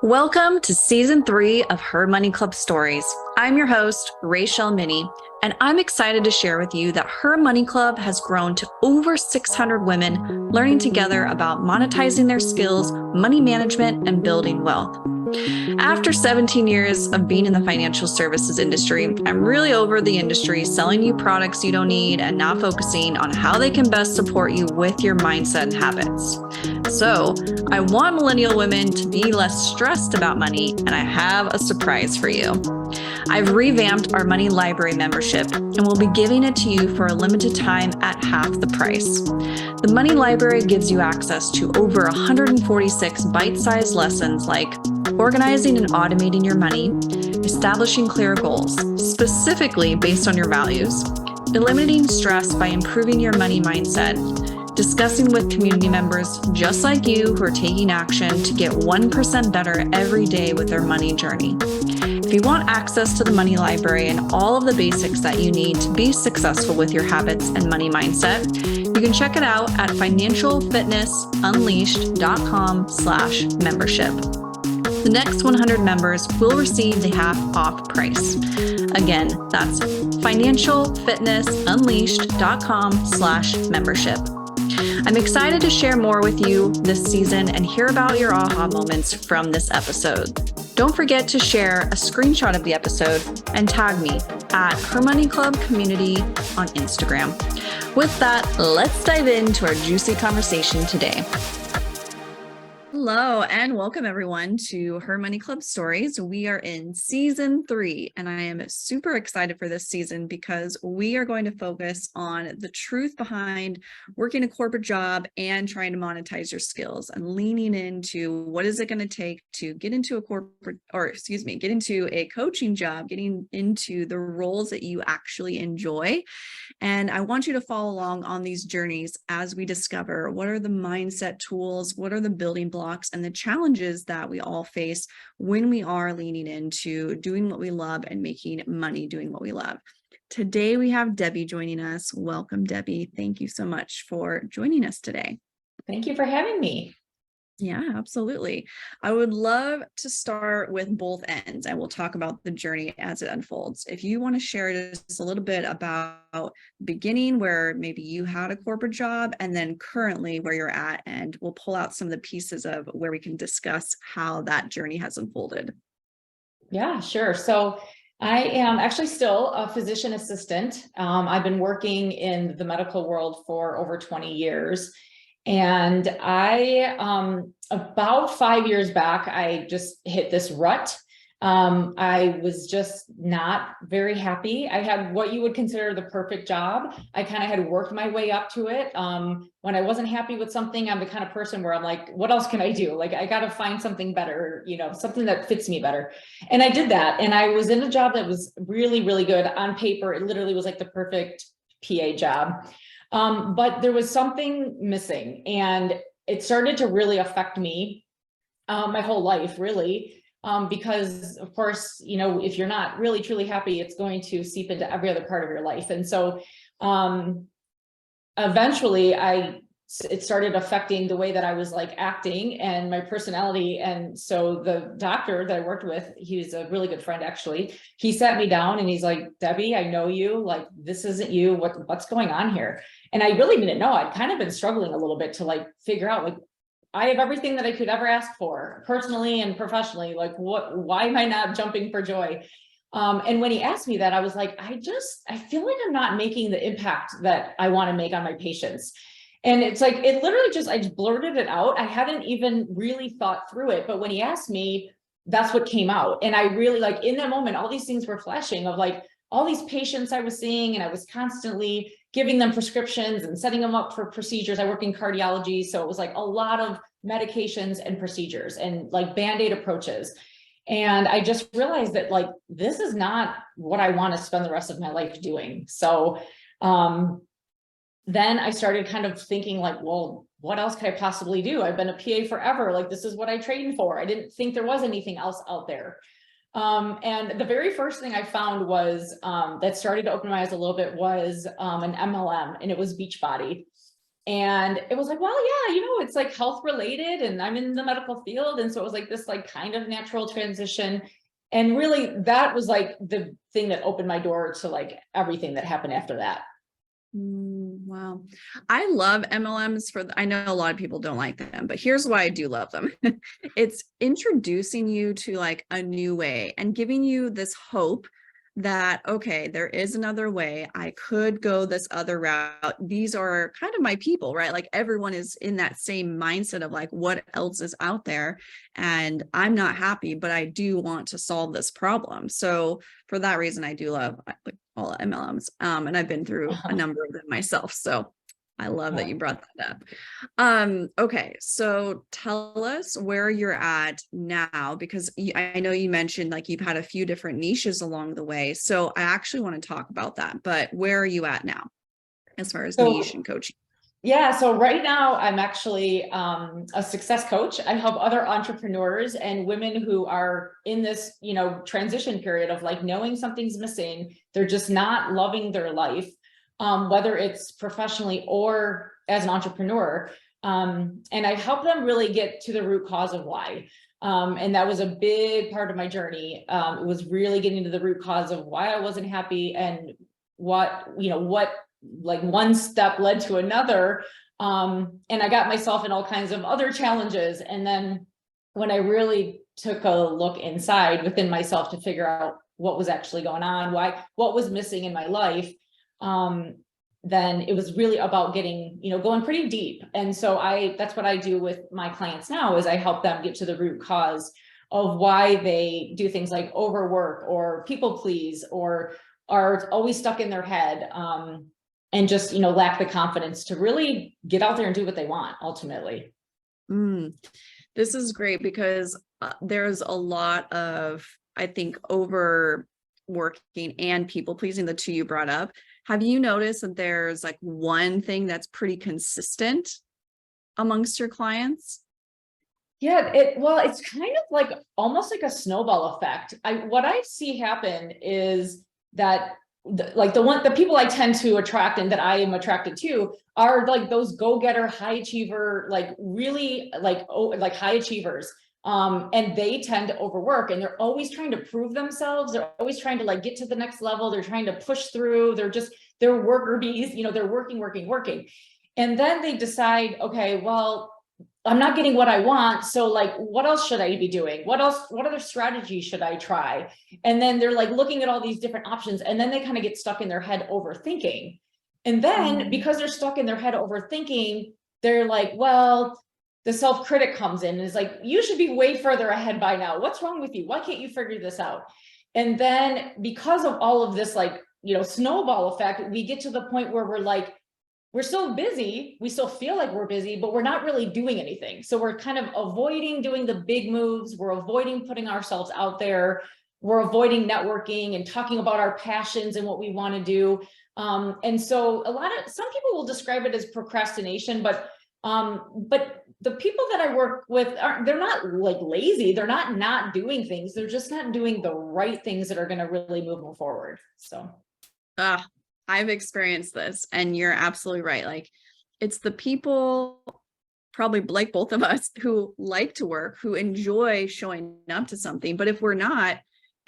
Welcome to season 3 of Her Money Club Stories. I'm your host, Rachel Minnie, and I'm excited to share with you that Her Money Club has grown to over 600 women learning together about monetizing their skills, money management, and building wealth. After 17 years of being in the financial services industry, I'm really over the industry selling you products you don't need and now focusing on how they can best support you with your mindset and habits. So, I want millennial women to be less stressed about money, and I have a surprise for you. I've revamped our money library membership and will be giving it to you for a limited time at half the price. The money library gives you access to over 146 bite-sized lessons like organizing and automating your money, establishing clear goals, specifically based on your values, eliminating stress by improving your money mindset, discussing with community members just like you who are taking action to get 1% better every day with their money journey. If you want access to the money library and all of the basics that you need to be successful with your habits and money mindset, you can check it out at financialfitnessunleashed.com/membership. The next 100 members will receive the half off price. Again, that's financialfitnessunleashed.com/membership. I'm excited to share more with you this season and hear about your aha moments from this episode. Don't forget to share a screenshot of the episode and tag me at Her Money Club Community on Instagram. With that, let's dive into our juicy conversation today. Hello and welcome everyone to Her Money Club Stories. We are in season 3 and I am super excited for this season because we are going to focus on the truth behind working a corporate job and trying to monetize your skills and leaning into what is it going to take to get into a get into a coaching job, getting into the roles that you actually enjoy. And I want you to follow along on these journeys as we discover what are the mindset tools, what are the building blocks, and the challenges that we all face when we are leaning into doing what we love and making money doing what we love. Today, we have Debbie joining us. Welcome, Debbie. Thank you so much for joining us today. Thank you for having me. Yeah, absolutely. I would love to start with both ends and we'll talk about the journey as it unfolds. If you want to share just a little bit about the beginning where maybe you had a corporate job and then currently where you're at, and we'll pull out some of the pieces of where we can discuss how that journey has unfolded. Yeah, sure. So I am actually still a physician assistant. I've been working in the medical world for over 20 years. And about 5 years back, I just hit this rut. I was just not very happy. I had what you would consider the perfect job. I kind of had worked my way up to it. When I wasn't happy with something, I'm the kind of person where I'm like, what else can I do? Like, I got to find something better, something that fits me better. And I did that. And I was in a job that was really, really good on paper. It literally was like the perfect PA job. But there was something missing and it started to really affect me, my whole life, really. Because of course, if you're not really truly happy, it's going to seep into every other part of your life. And so, eventually it started affecting the way that I was like acting and my personality. And so the doctor that I worked with, he's a really good friend, actually. He sat me down and he's like, Debbie, I know you, like, this isn't you. What's going on here? And I really didn't know. I'd kind of been struggling a little bit to like figure out, like, I have everything that I could ever ask for personally and professionally. Like, why am I not jumping for joy? And when he asked me that, I was like, I feel like I'm not making the impact that I want to make on my patients. And it's like, I just blurted it out. I hadn't even really thought through it. But when he asked me, that's what came out. And I really, like, in that moment, all these things were flashing of like all these patients I was seeing, and I was constantly giving them prescriptions and setting them up for procedures. I work in cardiology. So it was like a lot of medications and procedures and like Band-Aid approaches. And I just realized that like, this is not what I want to spend the rest of my life doing. So, then I started kind of thinking like, well, what else could I possibly do? I've been a PA forever. Like, this is what I trained for. I didn't think there was anything else out there. And the very first thing I found was, that started to open my eyes a little bit was, an MLM, and it was Beachbody. And it was like, well, yeah, it's like health related and I'm in the medical field. And so it was like this like kind of natural transition. And really that was like the thing that opened my door to like everything that happened after that. Wow. I love MLMs I know a lot of people don't like them, but here's why I do love them. It's introducing you to like a new way and giving you this hope that, okay, there is another way. I could go this other route. These are kind of my people, right? Like everyone is in that same mindset of like, what else is out there? And I'm not happy, but I do want to solve this problem. So for that reason, I do love like all MLMs. And I've been through a number of them myself. So I love that you brought that up. Okay, so tell us where you're at now, because I know you mentioned like you've had a few different niches along the way. So I actually want to talk about that, but where are you at now as far as niche and coaching? Yeah, so right now I'm actually a success coach. I help other entrepreneurs and women who are in this, transition period of like knowing something's missing. They're just not loving their life, whether it's professionally or as an entrepreneur. And I help them really get to the root cause of why. And that was a big part of my journey. It was really getting to the root cause of why I wasn't happy and what like one step led to another. And I got myself in all kinds of other challenges. And then when I really took a look inside within myself to figure out what was actually going on, what was missing in my life, then it was really about getting, going pretty deep. And so that's what I do with my clients now is I help them get to the root cause of why they do things like overwork or people please, or are always stuck in their head. And just, lack the confidence to really get out there and do what they want ultimately. This is great because there's a lot of, I think, overworking and people pleasing, the two you brought up. Have you noticed that there's like one thing that's pretty consistent amongst your clients? Yeah, it's kind of like almost like a snowball effect. What I see happen is that the people I tend to attract and that I am attracted to are like those go-getter, high achiever, like really like high achievers. And they tend to overwork and they're always trying to prove themselves. They're always trying to like get to the next level. They're trying to push through. They're worker bees, they're working. And then they decide, okay, well, I'm not getting what I want. So like, what else should I be doing? What other strategies should I try? And then they're like looking at all these different options. And then they kind of get stuck in their head overthinking. And then because they're stuck in their head overthinking, they're like, well, the self-critic comes in and is like, you should be way further ahead by now. What's wrong with you? Why can't you figure this out? And then because of all of this, like, snowball effect, we get to the point where we're like, we're so busy, we still feel like we're busy, but we're not really doing anything. So we're kind of avoiding doing the big moves. We're avoiding putting ourselves out there. We're avoiding networking and talking about our passions and what we want to do. And so some people will describe it as procrastination, but the people that I work with they're not like lazy. They're not doing things. They're just not doing the right things that are going to really move them forward. So. I've experienced this and you're absolutely right. Like it's the people probably like both of us who like to work, who enjoy showing up to something. But if we're not,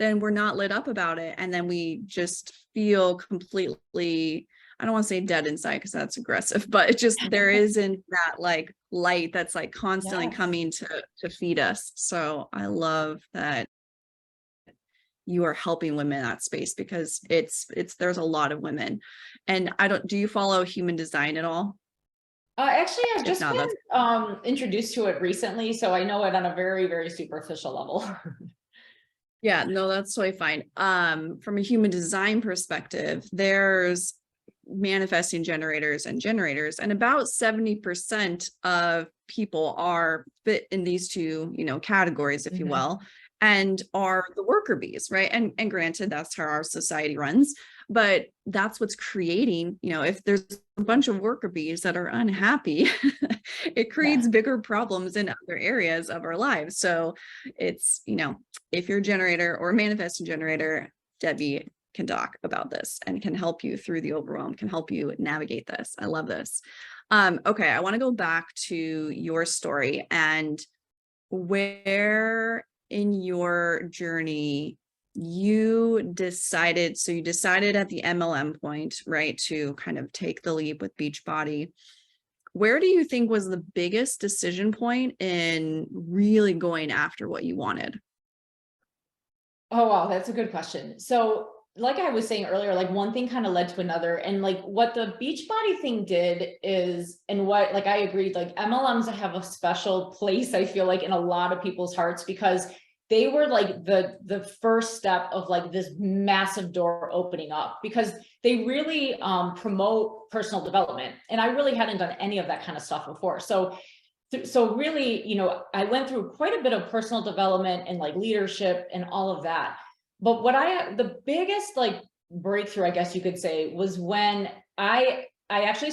then we're not lit up about it. And then we just feel completely, I don't want to say dead inside because that's aggressive, but it just, there isn't that like light that's like constantly coming to feed us. So I love that you are helping women in that space because there's a lot of women. And do you follow Human Design at all? Actually, I've just been introduced to it recently, so I know it on a very, very superficial level. Yeah, no, that's totally fine. From a human design perspective, there's manifesting generators, and about 70% of people are fit in these two, categories, if you will, and are the worker bees, right? And granted, that's how our society runs, but that's what's creating, if there's a bunch of worker bees that are unhappy, it creates bigger problems in other areas of our lives. So it's, if you're a generator or a manifesting generator, Debbie can talk about this and can help you through the overwhelm, can help you navigate this. I love this. Okay, I want to go back to your story and where in your journey you decided, so you decided at the MLM point, right, to kind of take the leap with Beachbody. Where do you think was the biggest decision point in really going after what you wanted? Oh, wow, that's a good question. So, like I was saying earlier, like one thing kind of led to another. And like what the Beachbody thing did is, and what, like I agreed, like MLMs have a special place, I feel like, in a lot of people's hearts, because they were like the first step of like this massive door opening up, because they really promote personal development. And I really hadn't done any of that kind of stuff before. So really, I went through quite a bit of personal development and like leadership and all of that. But the biggest like breakthrough, I guess you could say, was when I actually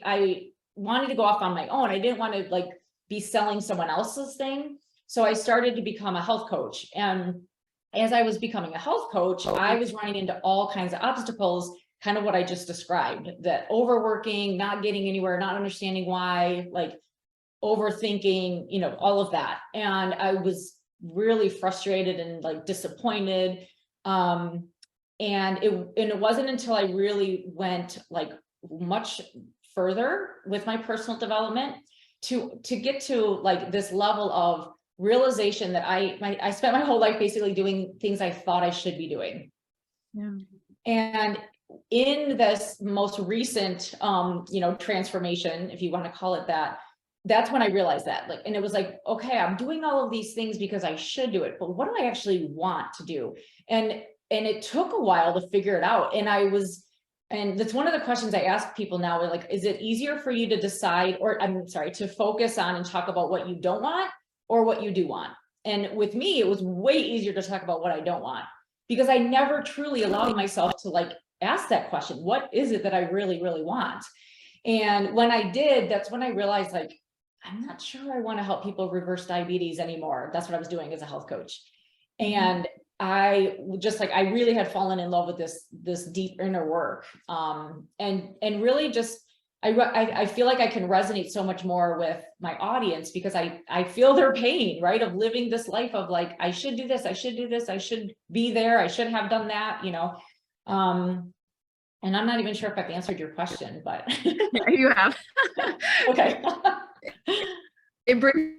I wanted to go off on my own. I didn't want to like be selling someone else's thing. So I started to become a health coach. And as I was becoming a health coach, I was running into all kinds of obstacles, kind of what I just described, that overworking, not getting anywhere, not understanding why, like overthinking, all of that. And I was really frustrated and like disappointed. And it wasn't until I really went like much further with my personal development to get to like this level of realization that I spent my whole life basically doing things I thought I should be doing. Yeah. And in this most recent transformation, if you want to call it that, that's when I realized that, like, and it was like, okay, I'm doing all of these things because I should do it, but what do I actually want to do? And it took a while to figure it out. And that's one of the questions I ask people now, like, is it easier for you to decide, or I'm sorry, to focus on and talk about what you don't want or what you do want? And with me, it was way easier to talk about what I don't want, because I never truly allowed myself to like ask that question. What is it that I really, really want? And when I did, that's when I realized, like, I'm not sure I want to help people reverse diabetes anymore. That's what I was doing as a health coach. And I really had fallen in love with this deep inner work. And really just, I feel like I can resonate so much more with my audience, because I feel their pain, right? Of living this life of like, I should do this, I should do this, I should be there, I should have done that, and I'm not even sure if I've answered your question, but Yeah, you have. okay. It brings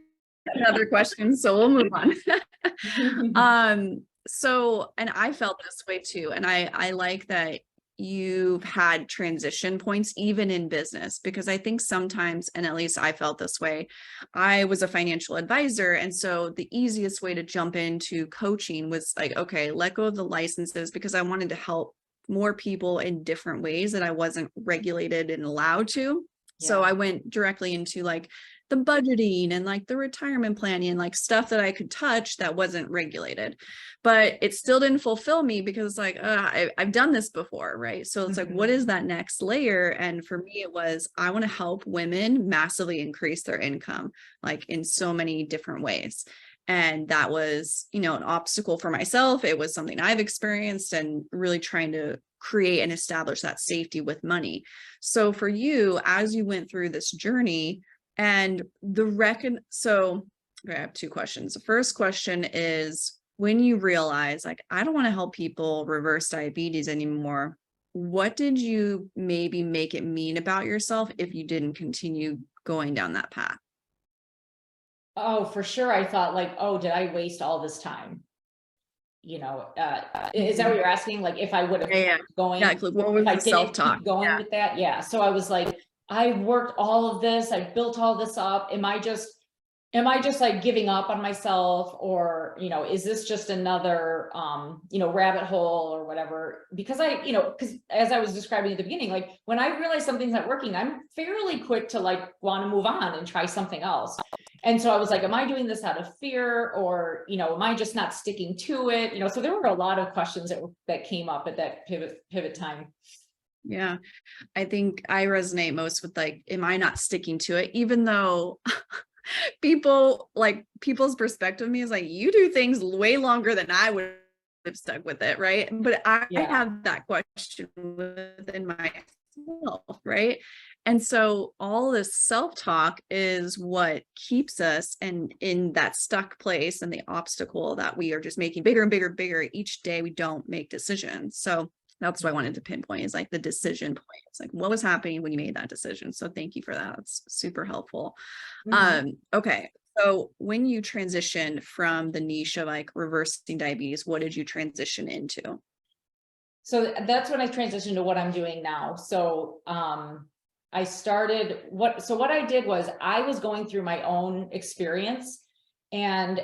another question, so we'll move on. So, and I felt this way too. And I like that you've had transition points even in business, because I think sometimes, and at least I felt this way, I was a financial advisor. And so the easiest way to jump into coaching was like, okay, let go of the licenses, because I wanted to help more people in different ways that I wasn't regulated and allowed to. Yeah. So I went directly into like the budgeting and like the retirement planning and like stuff that I could touch that wasn't regulated, but it still didn't fulfill me, because like, I've done this before. Right. So it's like, what is that next layer? And for me, it was, I want to help women massively increase their income, like in so many different ways. And that was, an obstacle for myself. It was something I've experienced, and really trying to create and establish that safety with money. So for you, as you went through this journey, and so I have two questions. The first question is, when you realize like, I don't want to help people reverse diabetes anymore, what did you maybe make it mean about yourself if you didn't continue going down that path? Oh, for sure. I thought like, oh, did I waste all this time? Is that what you're asking? Like if I would have going, what was the self-talk? Going with that? Yeah. So I was like, I worked all of this, I built all this up. Am I just like giving up on myself, or, is this just another, rabbit hole or whatever? Because because as I was describing at the beginning, like when I realize something's not working, I'm fairly quick to like want to move on and try something else. And so I was like, am I doing this out of fear, or, am I just not sticking to it? So there were a lot of questions that came up at that pivot time. Yeah, I think I resonate most with like, am I not sticking to it? Even though people's perspective of me is like, you do things way longer than I would have stuck with it, right? But I have that question within myself, right? And so all this self-talk is what keeps us in that stuck place and the obstacle that we are just making bigger and bigger and bigger each day we don't make decisions. So that's what I wanted to pinpoint, is like the decision point. It's like, what was happening when you made that decision? So thank you for that. It's super helpful. Okay. So when you transitioned from the niche of like reversing diabetes, what did you transition into? So that's when I transitioned to what I'm doing now. So I started what I did was I was going through my own experience and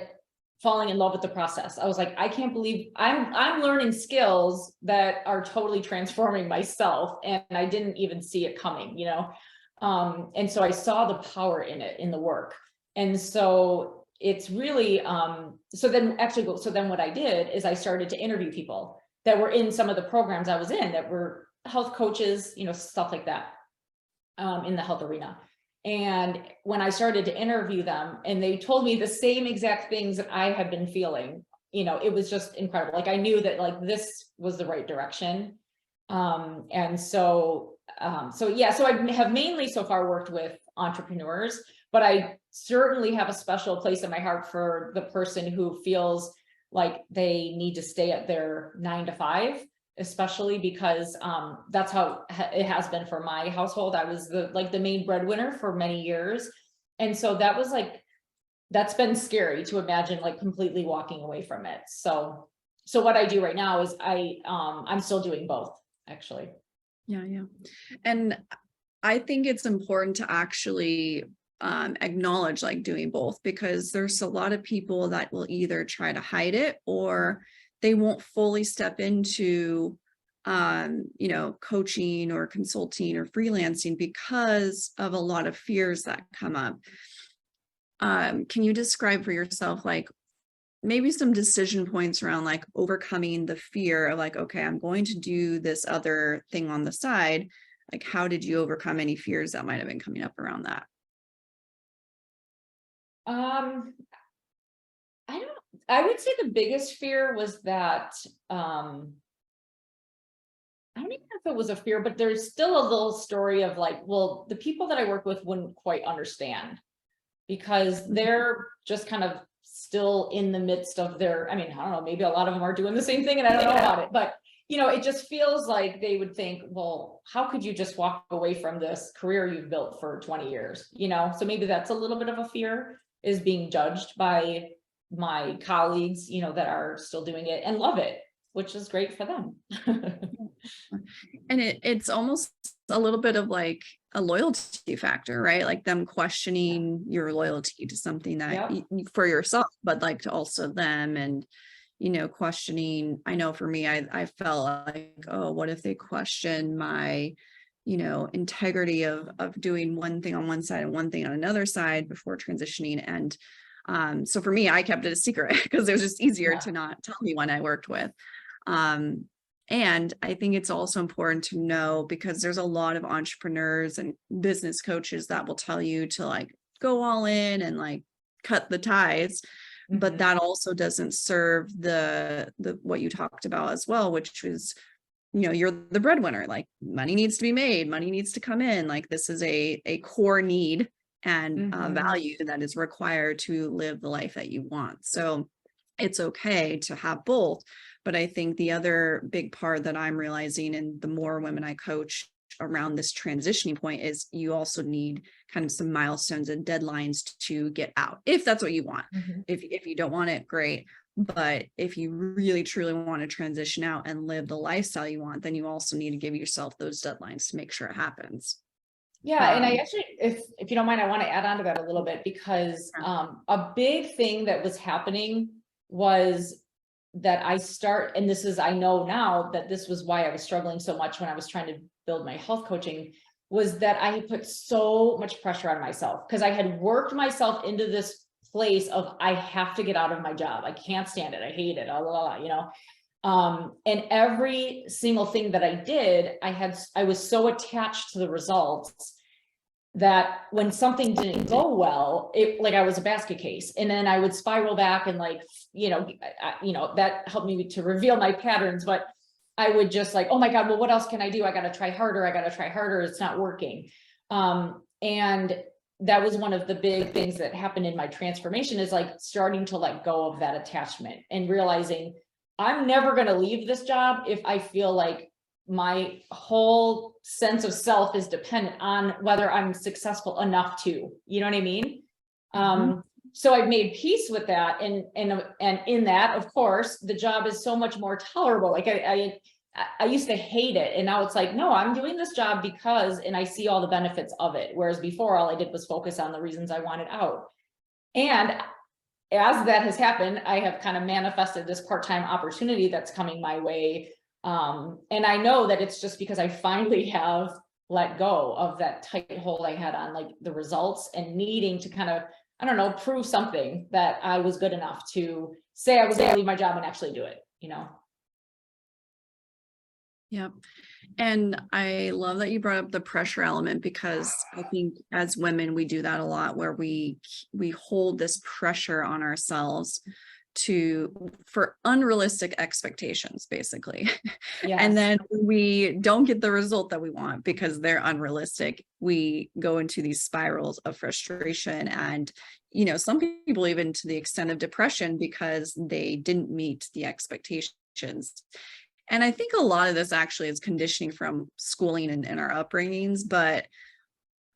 falling in love with the process. I was like, I can't believe I'm learning skills that are totally transforming myself, and I didn't even see it coming, you know. And so I saw the power in it, in the work. And so it's really so then what I did is I started to interview people that were in some of the programs I was in, that were health coaches, you know, stuff like that, in the health arena. And when I started to interview them and they told me the same exact things that I had been feeling, you know, it was just incredible. Like I knew that like this was the right direction. And so I have mainly so far worked with entrepreneurs, but I certainly have a special place in my heart for the person who feels like they need to stay at their 9 to 5, especially because that's how it has been for my household. I was the main breadwinner for many years. And so that's been scary to imagine, like completely walking away from it. So what I do right now is I'm still doing both, actually. Yeah. And I think it's important to actually acknowledge like doing both, because there's a lot of people that will either try to hide it or they won't fully step into coaching or consulting or freelancing because of a lot of fears that come up. Can you describe for yourself like maybe some decision points around like overcoming the fear of like, okay, I'm going to do this other thing on the side? Like, how did you overcome any fears that might have been coming up around that? I would say the biggest fear was that, I don't even know if it was a fear, but there's still a little story of like, well, the people that I work with wouldn't quite understand because they're just kind of still in the midst of their, I mean, I don't know, maybe a lot of them are doing the same thing and I don't know about it, but you know, it just feels like they would think, well, how could you just walk away from this career you've built for 20 years? You know, so maybe that's a little bit of a fear, is being judged by my colleagues, you know, that are still doing it and love it, which is great for them. And it's almost a little bit of like a loyalty factor, right? Like them questioning your loyalty to something that for yourself, but like to also them, and questioning. I know for me, I felt like, oh, what if they question my integrity of doing one thing on one side and one thing on another side before transitioning. And so for me, I kept it a secret because it was just easier to not tell anyone I worked with. And I think it's also important to know, because there's a lot of entrepreneurs and business coaches that will tell you to like go all in and like cut the ties. But that also doesn't serve the what you talked about as well, which was, you're the breadwinner, like money needs to be made, money needs to come in. Like this is a core need and value that is required to live the life that you want. So it's okay to have both. But I think the other big part that I'm realizing, and the more women I coach around this transitioning point, is you also need kind of some milestones and deadlines to get out, if that's what you want. If you don't want it, great. But if you really truly want to transition out and live the lifestyle you want, then you also need to give yourself those deadlines to make sure it happens. Yeah. And I actually, if you don't mind, I want to add on to that a little bit, because a big thing that was happening was that and this is, I know now that this was why I was struggling so much when I was trying to build my health coaching, was that I had put so much pressure on myself because I had worked myself into this place of, I have to get out of my job. I can't stand it. I hate it. And every single thing that I did, I was so attached to the results that when something didn't go well, it like I was a basket case, and then I would spiral back and like, that helped me to reveal my patterns. But I would just like, oh my God, well, what else can I do? I got to try harder. It's not working. And that was one of the big things that happened in my transformation, is like starting to let go of that attachment and realizing I'm never going to leave this job if I feel like my whole sense of self is dependent on whether I'm successful enough to, you know what I mean? So I've made peace with that. And in that, of course, the job is so much more tolerable. Like I used to hate it. And now it's like, no, I'm doing this job because, and I see all the benefits of it. Whereas before, all I did was focus on the reasons I wanted out. And as that has happened, I have kind of manifested this part-time opportunity that's coming my way. And I know that it's just because I finally have let go of that tight hold I had on like the results, and needing to kind of, I don't know, prove something that I was good enough to say I was going to leave my job and actually do it, you know? Yep. And I love that you brought up the pressure element, because I think as women, we do that a lot, where we hold this pressure on ourselves for unrealistic expectations, basically. Yes. And then we don't get the result that we want because they're unrealistic. We go into these spirals of frustration, and, you know, some people even to the extent of depression because they didn't meet the expectations. And I think a lot of this actually is conditioning from schooling and our upbringings, but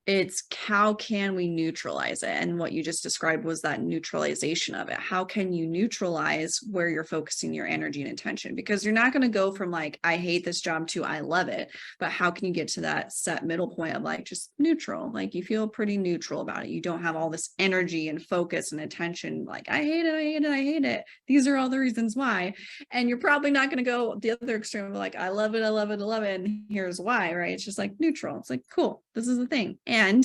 it's how can we neutralize it? And what you just described was that neutralization of it. How can you neutralize where you're focusing your energy and attention? Because you're not going to go from like, I hate this job to I love it. But how can you get to that set middle point of like just neutral? Like you feel pretty neutral about it. You don't have all this energy and focus and attention. Like, I hate it, I hate it, I hate it. These are all the reasons why. And you're probably not going to go the other extreme of like, I love it, I love it, I love it. And here's why, right? It's just like neutral. It's like, cool, this is the thing. And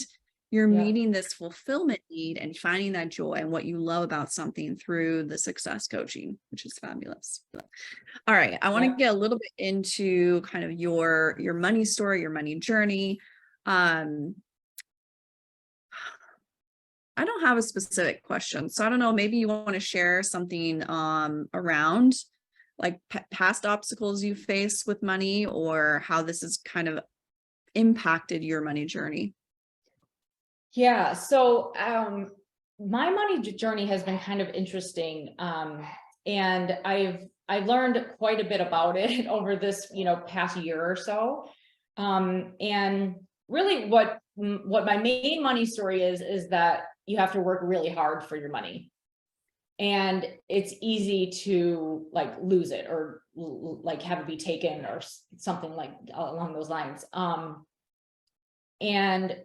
you're meeting this fulfillment need and finding that joy and what you love about something through the success coaching, which is fabulous. All right. I want to get a little bit into kind of your money story, your money journey. I don't have a specific question, so I don't know, maybe you want to share something around like past obstacles you faced with money, or how this has kind of impacted your money journey. Yeah. So, my money journey has been kind of interesting. And I've learned quite a bit about it over this, you know, past year or so. And really what my main money story is that you have to work really hard for your money. And it's easy to like lose it, or like have it be taken, or something like along those lines. And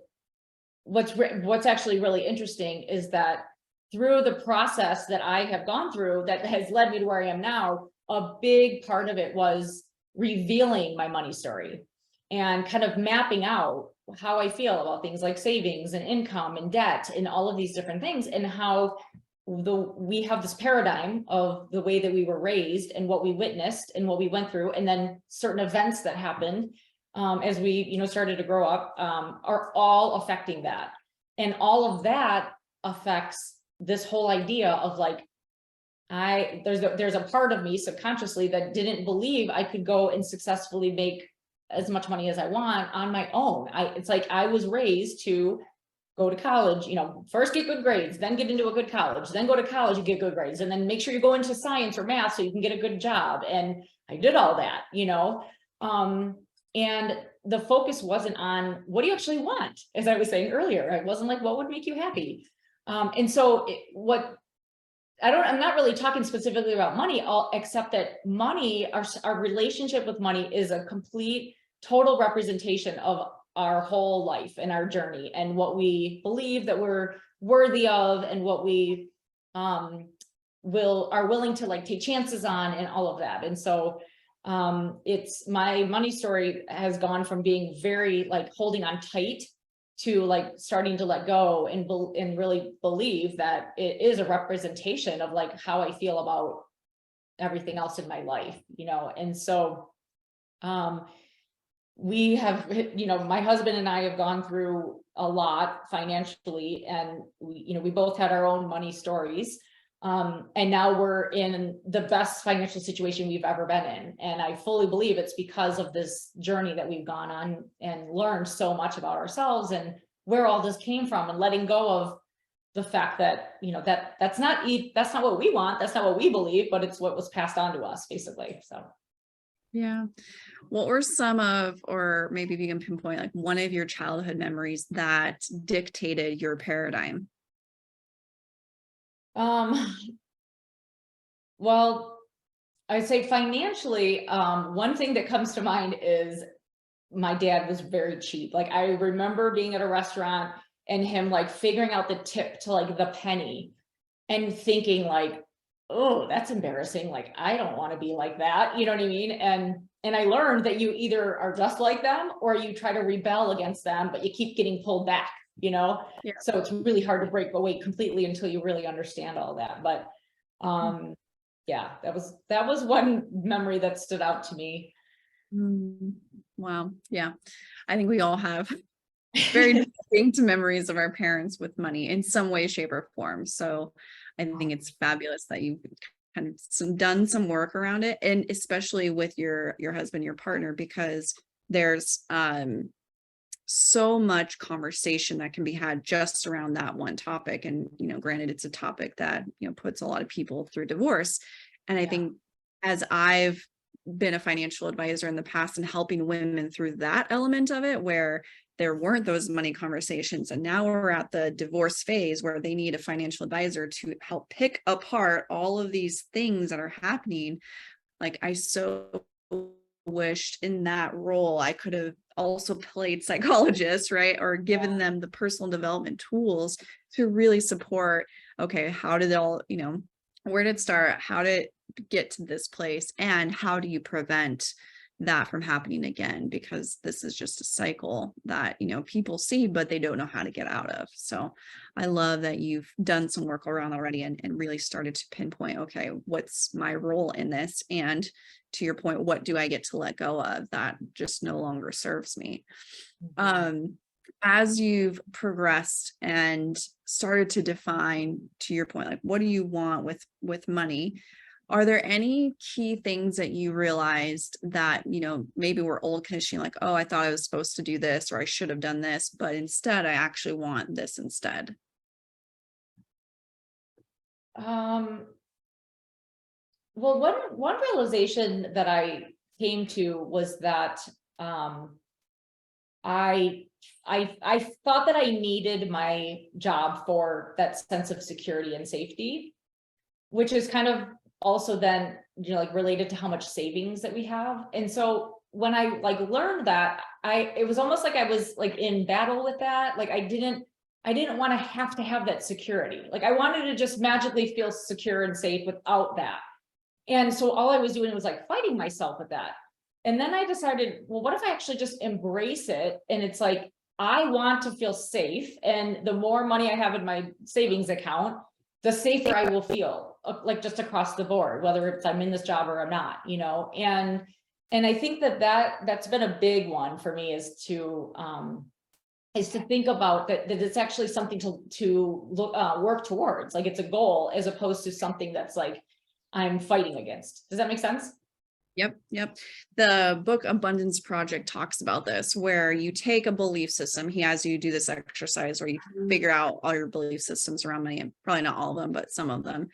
what's actually really interesting is that through the process that I have gone through that has led me to where I am now, a big part of it was revealing my money story and kind of mapping out how I feel about things like savings and income and debt and all of these different things, and how we have this paradigm of the way that we were raised and what we witnessed and what we went through, and then certain events that happened as we, you know, started to grow up, are all affecting that. And all of that affects this whole idea of like, there's a part of me subconsciously that didn't believe I could go and successfully make as much money as I want on my own. It's like I was raised to go to college, you know, first get good grades, then get into a good college, then go to college and get good grades, and then make sure you go into science or math so you can get a good job. And I did all that, you know. And the focus wasn't on what do you actually want, as I was saying earlier. It wasn't like, what would make you happy? And so I'm not really talking specifically about money, except that money, our relationship with money is a complete, total representation of our whole life and our journey, and what we believe that we're worthy of, and what we are willing to like take chances on, and all of that. And so it's my money story has gone from being very like holding on tight to like starting to let go and really believe that it is a representation of like how I feel about everything else in my life, you know. And so we have, you know, my husband and I have gone through a lot financially, and we, you know, we both had our own money stories. And now we're in the best financial situation we've ever been in. And I fully believe it's because of this journey that we've gone on and learned so much about ourselves and where all this came from, and letting go of the fact that, you know, that's not what we want. That's not what we believe, but it's what was passed on to us basically. So. Yeah. What were some of, or maybe if you can pinpoint like one of your childhood memories that dictated your paradigm? Well, I'd say financially, one thing that comes to mind is my dad was very cheap. Like I remember being at a restaurant and him like figuring out the tip to like the penny and thinking like, oh, that's embarrassing. Like, I don't want to be like that. You know what I mean? And I learned that you either are just like them or you try to rebel against them, but you keep getting pulled back, you know? Yeah. So it's really hard to break away completely until you really understand all that. But yeah, that was one memory that stood out to me. Wow. Yeah. I think we all have very distinct memories of our parents with money in some way, shape, or form. So I think it's fabulous that you've kind of done some work around it, and especially with your husband, your partner, because there's so much conversation that can be had just around that one topic. And, you know, granted, it's a topic that, you know, puts a lot of people through divorce. And I think as I've been a financial advisor in the past and helping women through that element of it, where there weren't those money conversations, and now we're at the divorce phase where they need a financial advisor to help pick apart all of these things that are happening. Like, I so wished in that role I could have also played psychologist, right? Or given them the personal development tools to really support, okay, how did it all, you know, where did it start? How did it get to this place? And how do you prevent that from happening again? Because this is just a cycle that, you know, people see, but they don't know how to get out of. So I love that you've done some work around already and really started to pinpoint, okay, what's my role in this? And to your point, what do I get to let go of that just no longer serves me? As you've progressed and started to define, to your point, like, what do you want with money? Are there any key things that you realized that, you know, maybe were old conditioning, like, oh, I thought I was supposed to do this, or I should have done this, but instead I actually want this instead? Well, one realization that I came to was that I thought that I needed my job for that sense of security and safety, which is kind of also then, you know, like related to how much savings that we have. And so when I like learned that, it was almost like I was like in battle with that. Like I didn't want to have that security. Like I wanted to just magically feel secure and safe without that. And so all I was doing was like fighting myself with that. And then I decided, well, what if I actually just embrace it? And it's like, I want to feel safe. And the more money I have in my savings account, the safer I will feel, like just across the board, whether it's I'm in this job or I'm not, you know. And I think that's been a big one for me, is to think about that it's actually something to look work towards. Like it's a goal as opposed to something that's like I'm fighting against. Does that make sense? Yep. The book Abundance Project talks about this, where you take a belief system. He has you do this exercise where you figure out all your belief systems around money, and probably not all of them, but some of them.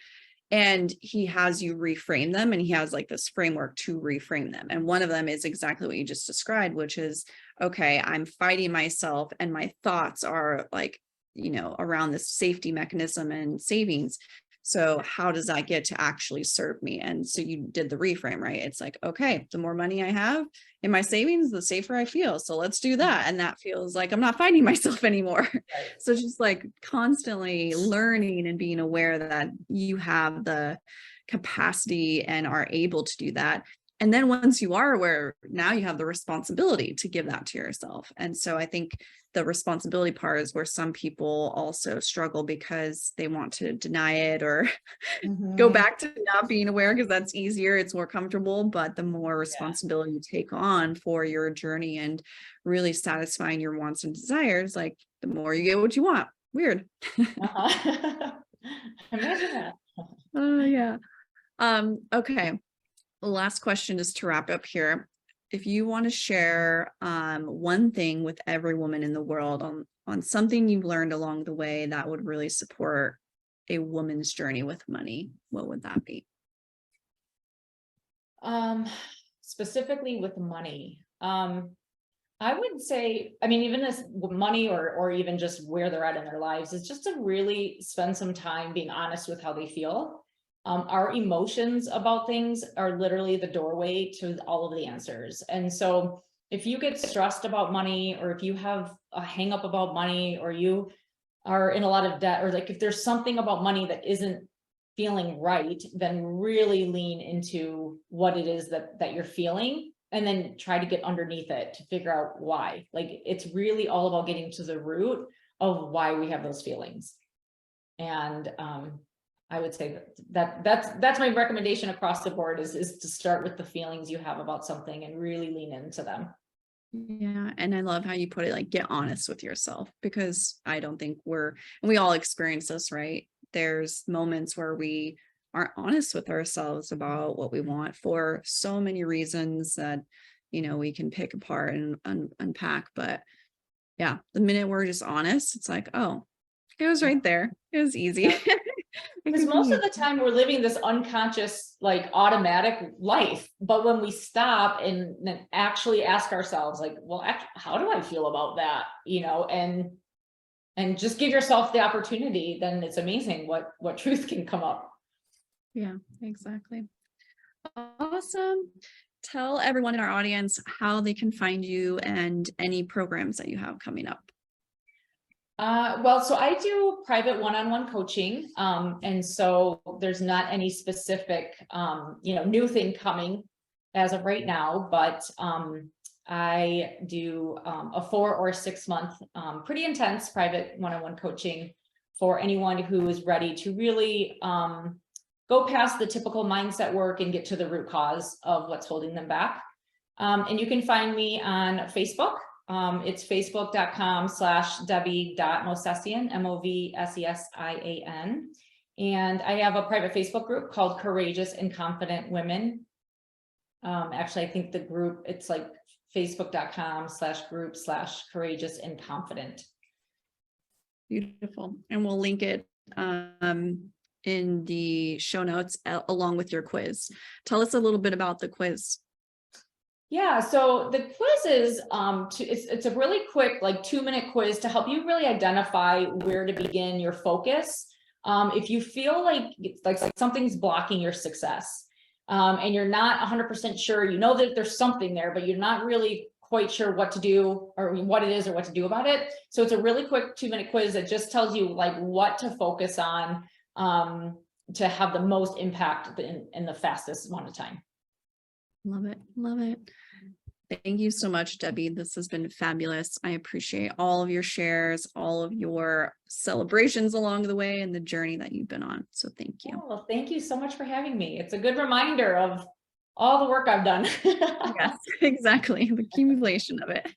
And he has you reframe them, and he has like this framework to reframe them. And one of them is exactly what you just described, which is, okay, I'm fighting myself and my thoughts are like, you know, around this safety mechanism and savings. So how does that get to actually serve me? And so you did the reframe, right? It's like, okay, the more money I have in my savings, the safer I feel. So let's do that. And that feels like I'm not fighting myself anymore. Right. So just like constantly learning and being aware that you have the capacity and are able to do that. And then once you are aware, now you have the responsibility to give that to yourself. And so I think the responsibility part is where some people also struggle, because they want to deny it or go back to not being aware, because that's easier, it's more comfortable. But the more responsibility you take on for your journey and really satisfying your wants and desires, like the more you get what you want. Weird. Imagine that. Oh yeah. Okay. Last question just to wrap up here. If you want to share one thing with every woman in the world on something you've learned along the way that would really support a woman's journey with money, what would that be? Specifically with money, I would say, I mean, even this money or even just where they're at in their lives is just to really spend some time being honest with how they feel. Our emotions about things are literally the doorway to all of the answers. And so if you get stressed about money, or if you have a hang up about money, or you are in a lot of debt, or like if there's something about money that isn't feeling right, then really lean into what it is that you're feeling, and then try to get underneath it to figure out why. Like, it's really all about getting to the root of why we have those feelings. And I would say that's my recommendation across the board, is to start with the feelings you have about something and really lean into them. Yeah. And I love how you put it, like, get honest with yourself, because I don't think we all experience this, right? There's moments where we aren't honest with ourselves about what we want for so many reasons that, we can pick apart and unpack. But yeah, the minute we're just honest, it's like, oh, it was right there. It was easy. Yeah. Because most of the time we're living this unconscious, like, automatic life. But when we stop and then actually ask ourselves, like, well, how do I feel about that? And just give yourself the opportunity, then it's amazing what truth can come up. Yeah, exactly. Awesome. Tell everyone in our audience how they can find you and any programs that you have coming up. Well, so I do private one-on-one coaching. And so there's not any specific, new thing coming as of right now, but I do a 4 or 6 month, pretty intense private one-on-one coaching for anyone who is ready to really go past the typical mindset work and get to the root cause of what's holding them back. And you can find me on Facebook. It's facebook.com/Debbie.Movsesian, Movsesian. And I have a private Facebook group called Courageous and Confident Women. Actually, I think the group, it's like facebook.com/group/courageous and confident. Beautiful. And we'll link it in the show notes along with your quiz. Tell us a little bit about the quiz. Yeah, so the quiz is it's a really quick, like, 2-minute quiz to help you really identify where to begin your focus. If you feel like something's blocking your success, and you're not 100% sure, that there's something there, but you're not really quite sure what to do, or what it is, or what to do about it. So it's a really quick 2-minute quiz that just tells you, like, what to focus on to have the most impact in the fastest amount of time. Love it. Love it. Thank you so much, Debbie. This has been fabulous. I appreciate all of your shares, all of your celebrations along the way, and the journey that you've been on. So thank you. Oh, well, thank you so much for having me. It's a good reminder of all the work I've done. Yes, exactly. The accumulation of it.